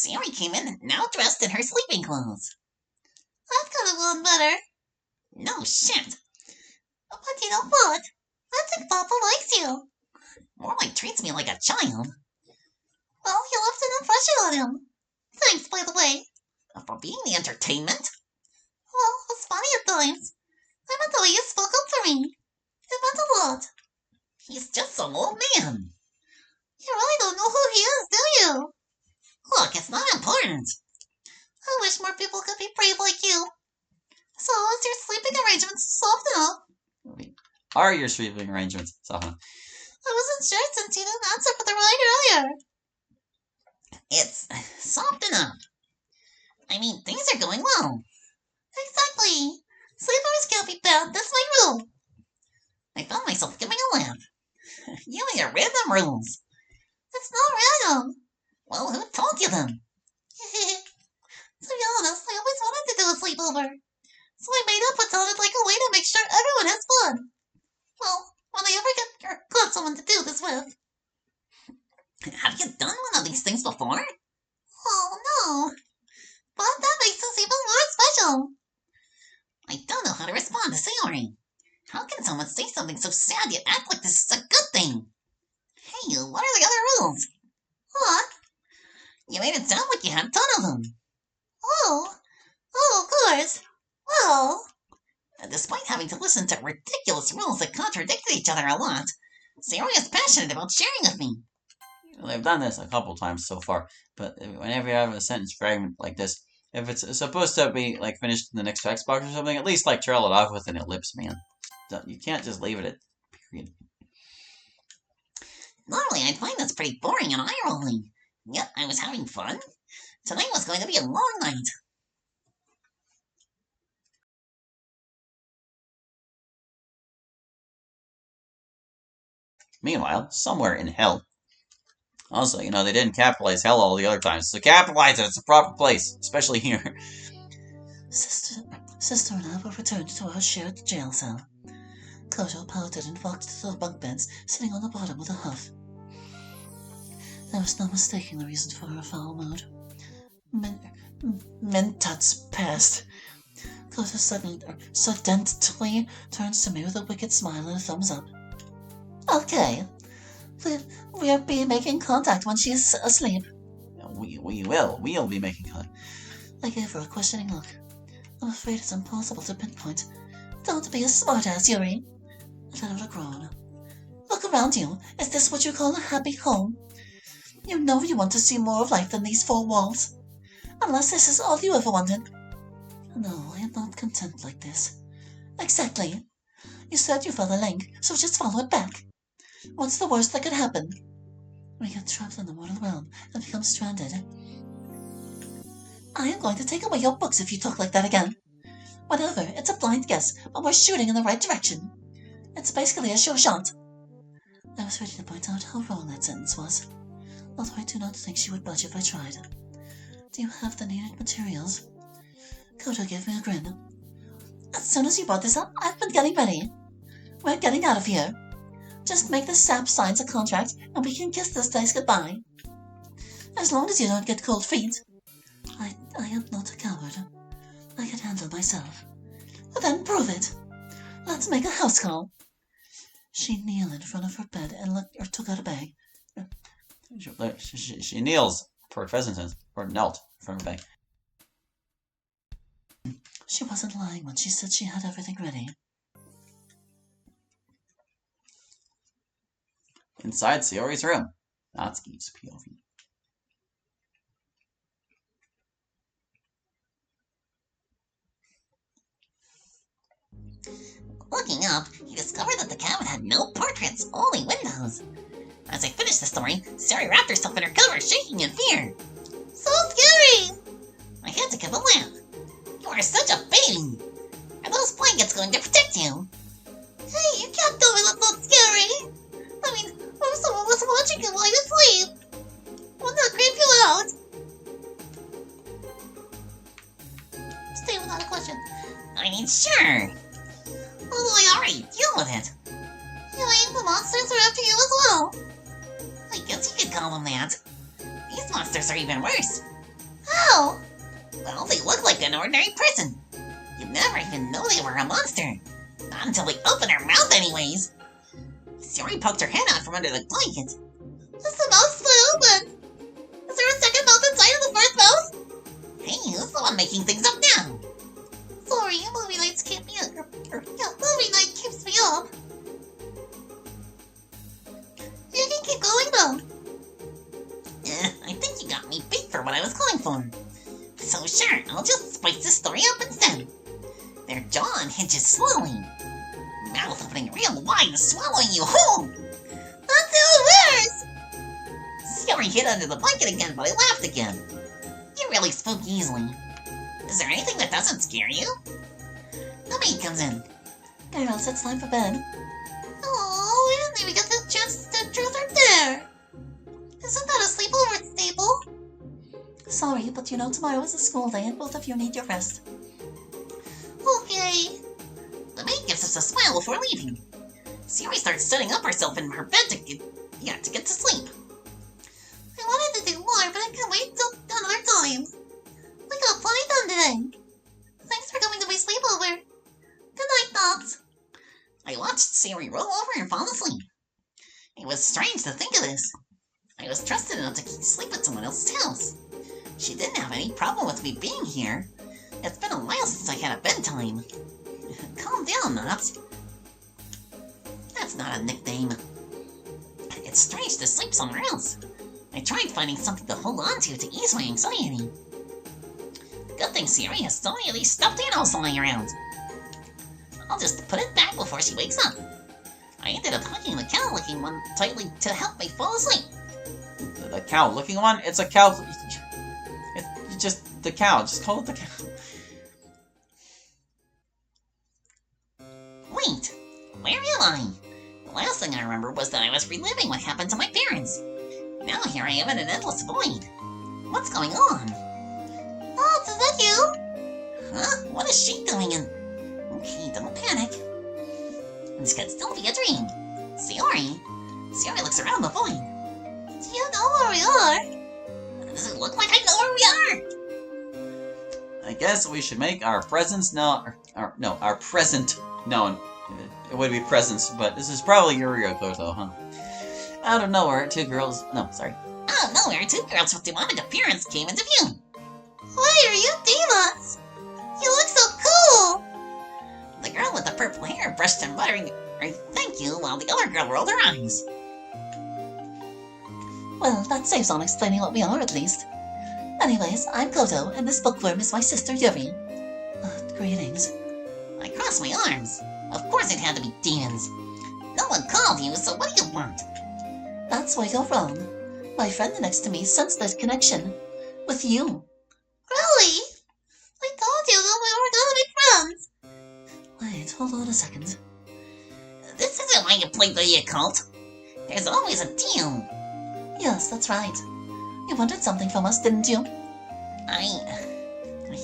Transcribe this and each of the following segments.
Sayori came in, now dressed in her sleeping clothes. I've got a little better. No shit. But you know what? I think Papa likes you. More like treats me like a child. Well, you left an impression on him. Thanks, by the way. For being the entertainment? Well, it was funny at times. I meant the way you spoke up for me. It meant a lot. He's just some old man. You really don't know who he is, do you? Look, it's not important. I wish more people could be brave like you. So, is your sleeping arrangements soft enough? Are your sleeping arrangements soft enough? I wasn't sure since you didn't answer for the ride earlier. It's soft enough. I mean, things are going well. Exactly. Sleepers can't be bad, that's my rule. I found myself giving a laugh. You and your random rules. It's not random. Well, who told you them? To be honest, I always wanted to do a sleepover. So I made up what sounded like a way to make sure everyone has fun. Well, when I ever got someone to do this with. Have you done one of these things before? Oh, no. But that makes this even more special. I don't know how to respond to Sayori. How can someone say something so sad yet act like this is a good thing? Hey, what are the other rules? What? You made it sound like you had a ton of them. Oh, of course. Well, despite having to listen to ridiculous rules that contradicted each other a lot, Sayori is passionate about sharing with me. Well, I've done this a couple times so far, but whenever you have a sentence fragment like this, if it's supposed to be like finished in the next text box or something, at least like trail it off with an ellipse, man. You can't just leave it at period. Normally, I'd find this pretty boring and eye-rolling. Yet I was having fun. Tonight was going to be a long night. Meanwhile, somewhere in hell. Also, they didn't capitalize hell all the other times, so capitalize it. It's a proper place, especially here. Sister and I were returned to our shared jail cell. Koto pouted and walked to the bunk beds, sitting on the bottom with a huff. There was no mistaking the reason for her foul mood. Mintuts passed. Koto suddenly turns to me with a wicked smile and a thumbs up. Okay. We'll be making contact when she is asleep. We'll be making contact. I gave her a questioning look. I'm afraid it's impossible to pinpoint. Don't be a smartass, Yuri. I let out a groan. Look around you. Is this what you call a happy home? You know you want to see more of life than these four walls. Unless this is all you ever wanted. No, I am not content like this. Exactly. You said you felt a link, so just follow it back. What's the worst that could happen? We get trapped in the mortal realm and become stranded. I am going to take away your books if you talk like that again. Whatever, it's a blind guess, but we're shooting in the right direction. It's basically a sure shot. I was ready to point out how wrong that sentence was, although I do not think she would budge if I tried. Do you have the needed materials? Koto gave me a grin. As soon as you brought this up, I've been getting ready. We're getting out of here. Just make the sap signs a contract, and we can kiss this place goodbye. As long as you don't get cold feet. I am not a coward. I can handle myself. Then prove it. Let's make a house call. She kneeled in front of her bed and took out a bag. She kneels for pheasant, or knelt in front of her bag. She wasn't lying when she said she had everything ready. Inside Sayori's room. Natsuki's POV. Looking up, he discovered that the cabin had no portraits, only windows. As I finished the story, Sayori wrapped herself in her cover, shaking in fear. So scary! I had to give a laugh. You are such a baby! Are those blankets going to protect you? Hey, you can't tell me that's not scary! I mean, what if someone was watching you while you sleep? Wouldn't that creep you out? Stay without a question. I mean, sure. Although I already deal with it. You mean the monsters are after you as well? I guess you could call them that. These monsters are even worse. How? Well, they look like an ordinary person. You'd never even know they were a monster. Not until they opened their mouth anyways. Yuri poked her head out from under the blanket. Is the mouth still open? Is there a second mouth inside of the first mouth? Hey, who's the one making things up now? Sorry, movie nights keep me up. Movie night keeps me up. You can keep going though. I think you got me beat for what I was going for. So sure, I'll just spice this story up instead. Their jaw unhinges slowly. Mouth opening real wide and swallowing you whole. That's how it works! Yuri hid under the blanket again, but I laughed again. You really spook easily. Is there anything that doesn't scare you? The maid comes in. Girls, it's time for bed. Oh, we didn't even get the chance to truth or dare. Isn't that a sleepover stable? Sorry, but you know tomorrow is a school day and both of you need your rest. Okay. The maid gives us a smile before leaving. Yuri starts setting up herself in her bed to get to sleep. I wanted to do more, but I can't wait till another time. We got plenty done today. Thanks for coming to my sleepover. Good night, Thoughts. I watched Yuri roll over and fall asleep. It was strange to think of this. I was trusted enough to sleep at someone else's house. She didn't have any problem with me being here. It's been a while since I had a bedtime. Calm down, Knots. That's not a nickname. It's strange to sleep somewhere else. I tried finding something to hold on to ease my anxiety. Good thing Yuri has so many of these stuffed animals lying around. I'll just put it back before she wakes up. I ended up hugging the cow-looking one tightly to help me fall asleep. The cow-looking one? It's a cow. It's just the cow. Just call it the cow. Wait, where am I? The last thing I remember was that I was reliving what happened to my parents. Now here I am in an endless void. What's going on? Oh, is that you? Huh? What is she doing in? Okay, don't panic. This could still be a dream. Yuri looks around the void. Do you know where we are? Does it look like I know where we are? I guess we should make our presence known. Our present known. It would be presence, but this is probably Yuri Koto, huh? Out of nowhere, two girls with demonic appearance came into view. Why are you demons? You look so cool! The girl with the purple hair brushed her muttering, thank you, while the other girl rolled her eyes. Well, that saves on explaining what we are, at least. Anyways, I'm Koto, and this bookworm is my sister Yuri. Greetings. I crossed my arms. Of course it had to be demons. No one called you, so what do you want? That's where you're wrong. My friend next to me sensed that connection. With you. Really? I told you that we were gonna be friends. Wait, hold on a second. This isn't why you play the occult. There's always a deal. Yes, that's right. You wanted something from us, didn't you? I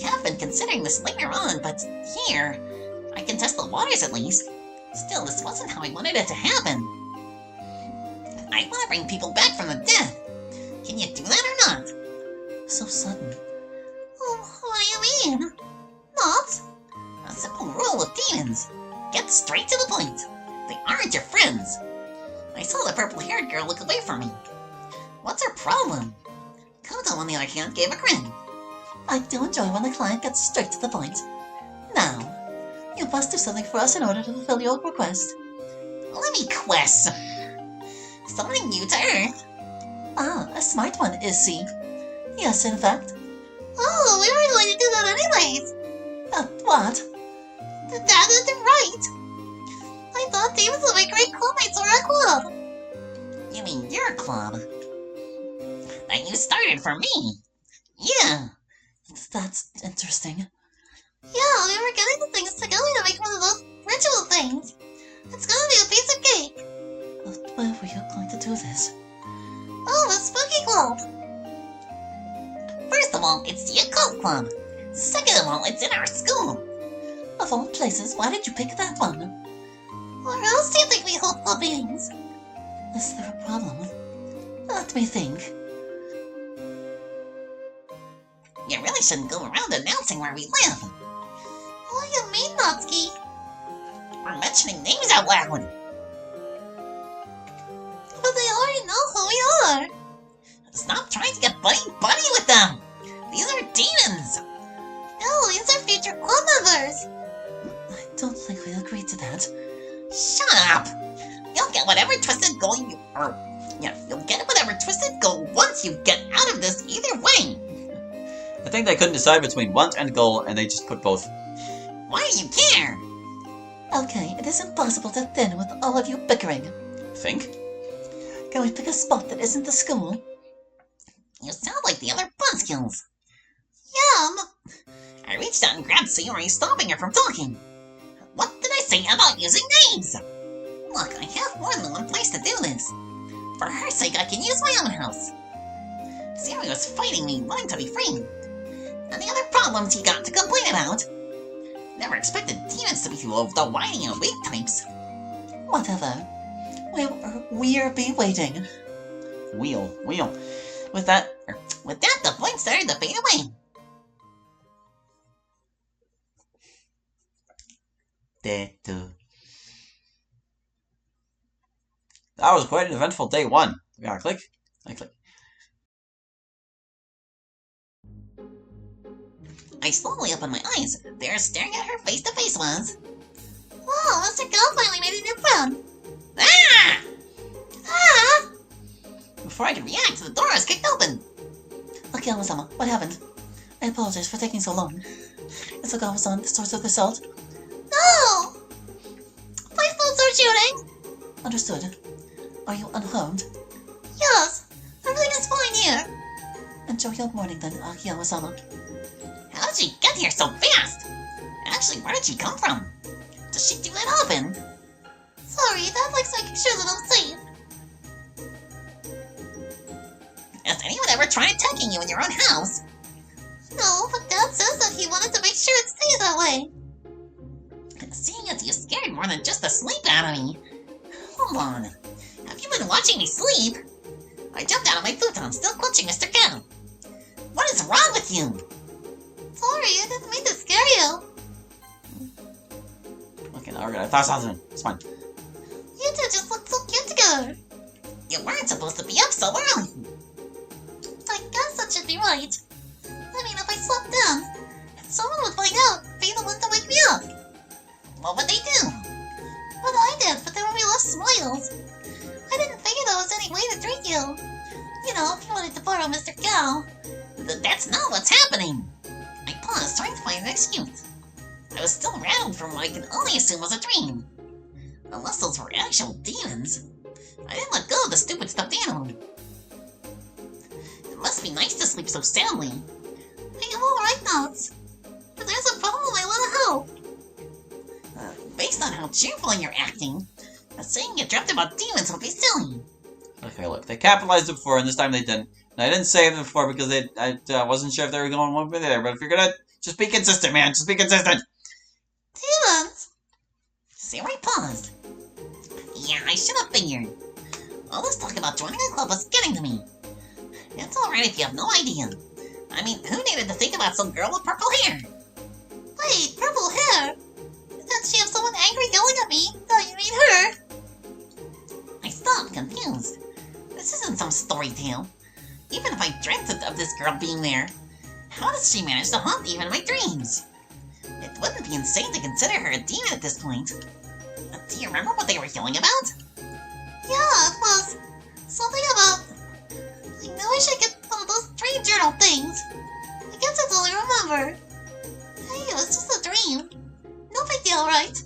have been considering this later on, but here, I can test the waters at least. Still, this wasn't how I wanted it to happen. I want to bring people back from the dead. Can you do that or not? So sudden. Oh, what do you mean? Not? A simple rule with demons. Get straight to the point. They aren't your friends. I saw the purple-haired girl look away from me. What's her problem? Koto, on the other hand, gave a grin. I do enjoy when the client gets straight to the point. Now, you must do something for us in order to fulfill your request. Let me quest. Something new to Earth. Ah, a smart one, is she? Yes, in fact. Oh, we were going to do that anyways. What? That isn't right. I thought demons would make great clubmates or a club. You mean your club? That you started for me. Yeah. That's interesting. Yeah, we were getting the things together to make one of those ritual things. It's gonna be a piece of cake. Where were you going to do this? Oh, the Spooky Club. First of all, it's the Occult Club. Second of all, it's in our school. Of all places, why did you pick that one? Where else do you think we hold club meetings? Is there a problem? Let me think. You really shouldn't go around announcing where we live. What do you mean, Natsuki? We're mentioning names out loud. But they already know who we are. Stop trying to get buddy with them. These are demons. No, these are future club members. I don't think we agreed to that. Shut up. You'll get whatever twisted goal you'll get whatever twisted goal once you get out of this either way. I think they couldn't decide between want and goal, and they just put both. Why do you care? Okay, it is impossible to thin with all of you bickering. Think? Can we pick a spot that isn't the school? You sound like the other buzzkills. I reached out and grabbed Sayori, stopping her from talking. What did I say about using names? Look, I have more than one place to do this. For her sake, I can use my own house. Sayori was fighting me, wanting to be free. And the other problems he got to complain about. Never expected demons to be full of the whiny and weak types. Whatever. We'll be waiting. Wheel. With that, the point started to fade away. That was quite an eventful day one. We gotta click. I click. I slowly opened my eyes. There, staring at her face to face was... Wow, Mr. Go finally made a new friend. Ah! Ah! Before I could react, the door was kicked open. Akiyama-sama, what happened? I apologize for taking so long. Is Akiyama-san the source of the salt? No! Please don't start shooting! Understood. Are you unharmed? Yes, everything is fine here. Enjoy your morning then, Akiyama-sama. How did she get here so fast? Actually, where did she come from? Does she do it often? Sorry, that likes making sure that I'm safe. Has anyone ever tried attacking you in your own house? No, but Dad says that he wanted to make sure it stays that way. Seeing as you scared more than just the sleep out of me. Hold on. Have you been watching me sleep? I jumped out of my futon, still clutching Mr. Cow. What is wrong with you? Sorry, I didn't mean to scare you. Okay, now we're gonna toss something. It's fine. You two just look so cute together. You weren't supposed to be up so early. I guess that should be right. I mean, if I slept in, someone would find out, be the one to wake me up. What would they do? What I did, but there would be less smiles. I didn't figure there was any way to treat you. You know, if you wanted to borrow Mr. Cow. That's not what's happening. I paused, trying to find an excuse. I was still rattled from what I can only assume was a dream. Unless those were actual demons. I didn't let go of the stupid stuffed animal. It must be nice to sleep so soundly. Are you alright, Nuts? If there's a problem, I want to help. Based on how cheerful you're acting, saying you dreamt about demons would be silly. Okay, look, they capitalized it before, and this time they didn't. And I didn't save them before because I wasn't sure if they were going one way there. But if you're gonna, just be consistent, man. Just be consistent. Demons? Sayori paused. Yeah, I should have figured. All this talk about joining a club was getting to me. It's alright if you have no idea. I mean, who needed to think about some girl with purple hair? Wait, purple hair? Did she have someone angry yelling at me? Oh, you mean her? I stopped, confused. This isn't some story tale. Even if I dreamt of this girl being there, how does she manage to haunt even in my dreams? It wouldn't be insane to consider her a demon at this point. Do you remember what they were yelling about? Yeah, it was something about... I know I should get one of those dream journal things. I guess that's all I remember. Hey, it was just a dream. No big deal, right?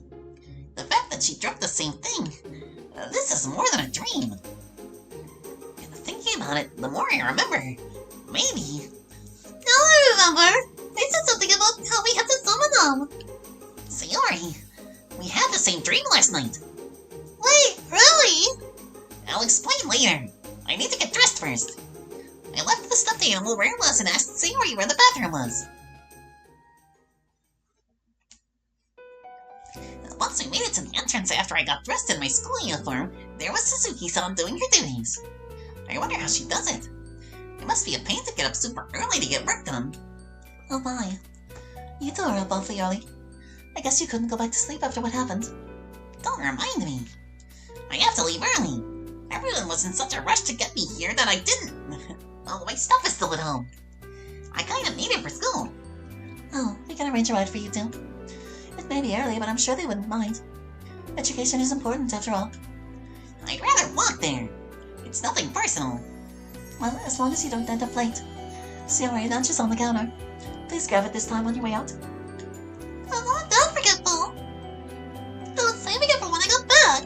The fact that she dreamt the same thing, this is more than a dream. Thinking about it, the more I remember, maybe... Now I remember! They said something about how we had to summon them! Sayori, we had the same dream last night! Wait, really? I'll explain later. I need to get dressed first. I left the stuffed animal where it was and asked Sayori where the bathroom was. Once we made it to the entrance after I got dressed in my school uniform, there was Suzuki-san doing her duties. I wonder how she does it. It must be a pain to get up super early to get work done. Oh my. You two are up awfully early. I guess you couldn't go back to sleep after what happened. Don't remind me. I have to leave early. Everyone was in such a rush to get me here that I didn't. Well, my stuff is still at home. I kind of need it for school. Oh, we can arrange a ride for you two. It may be early, but I'm sure they wouldn't mind. Education is important, after all. I'd rather walk there. It's nothing personal. Well, as long as you don't end up late. Sorry, lunch is on the counter. Please grab it this time on your way out. I'm not that forgetful. I was saving it for when I got back.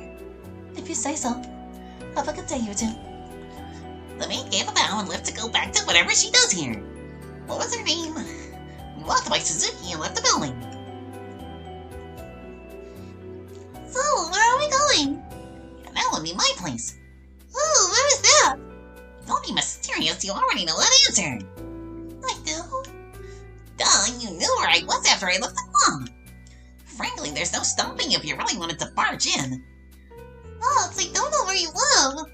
If you say so. Have a good day, you two. The maid gave a bow and left to go back to whatever she does here. What was her name? We walked by Suzuki and left the building. So, where are we going? And that would be my place. Oh, where is that? Don't be mysterious, you already know that answer. I do. Duh, you knew where I was after I left the club. Frankly, there's no stopping if you really wanted to barge in. Look, I don't know where you live.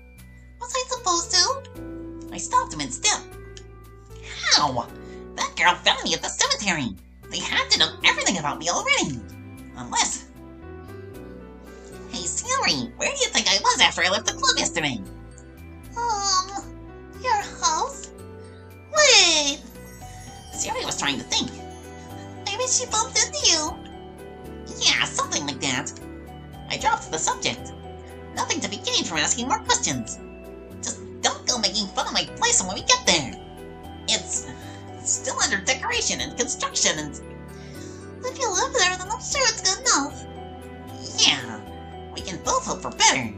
Was I supposed to? I stopped mid-step. How? That girl found me at the cemetery. They had to know everything about me already. Unless... Hey, Siri, where do you think I was after I left the club yesterday? Your house? Wait! Siri was trying to think. Maybe she bumped into you. Yeah, something like that. I dropped the subject. Nothing to be gained from asking more questions. Just don't go making fun of my place when we get there. It's still under decoration and construction and... If you live there, then I'm sure it's good enough. Yeah, we can both hope for better.